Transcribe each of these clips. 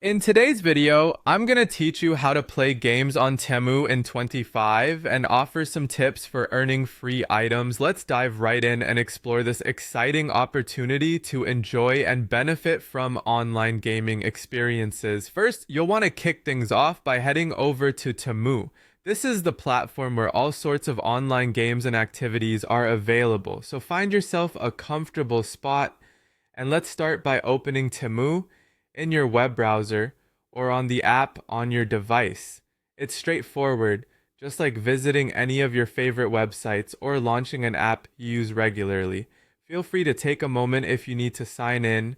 In today's video, I'm going to teach you how to play games on Temu in 25 and offer some tips for earning free items. Let's dive right in and explore this exciting opportunity to enjoy and benefit from online gaming experiences. First, you'll want to kick things off by heading over to Temu. This is the platform where all sorts of online games and activities are available. So find yourself a comfortable spot and let's start by opening Temu in your web browser or on the app on your device. It's straightforward, just like visiting any of your favorite websites or launching an app you use regularly. Feel free to take a moment if you need to sign in,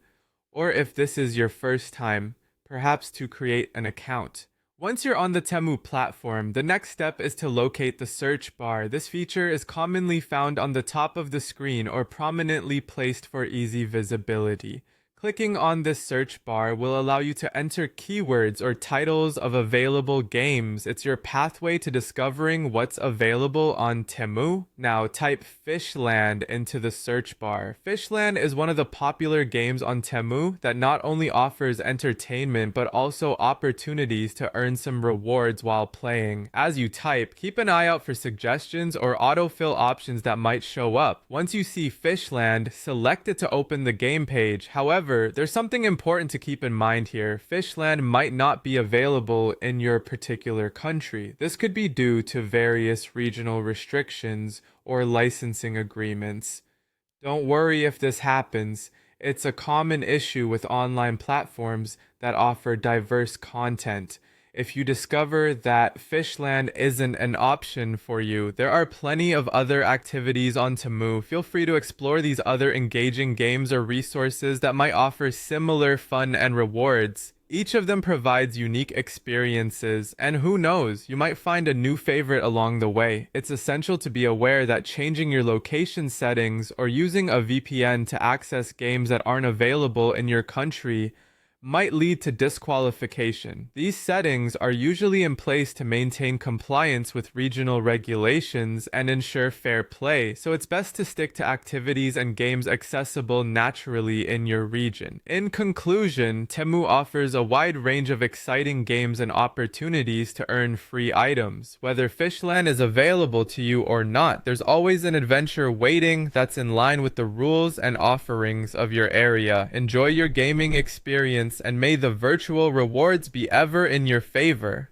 or if this is your first time, perhaps to create an account. Once you're on the Temu platform, the next step is to locate the search bar. This feature is commonly found on the top of the screen or prominently placed for easy visibility. Clicking on this search bar will allow you to enter keywords or titles of available games. It's your pathway to discovering what's available on Temu. Now type Fishland into the search bar. Fishland is one of the popular games on Temu that not only offers entertainment but also opportunities to earn some rewards while playing. As you type, keep an eye out for suggestions or autofill options that might show up. Once you see Fishland, select it to open the game page. However, there's something important to keep in mind here. Fishland might not be available in your particular country. This could be due to various regional restrictions or licensing agreements. Don't worry if this happens. It's a common issue with online platforms that offer diverse content. If you discover that Fishland isn't an option for you, there are plenty of other activities on Temu. Feel free to explore these other engaging games or resources that might offer similar fun and rewards. Each of them provides unique experiences, and who knows, you might find a new favorite along the way. It's essential to be aware that changing your location settings or using a VPN to access games that aren't available in your country might lead to disqualification. These settings are usually in place to maintain compliance with regional regulations and ensure fair play, so it's best to stick to activities and games accessible naturally in your region. In conclusion, Temu offers a wide range of exciting games and opportunities to earn free items. Whether Fishland is available to you or not, there's always an adventure waiting that's in line with the rules and offerings of your area. Enjoy your gaming experience and may the virtual rewards be ever in your favor.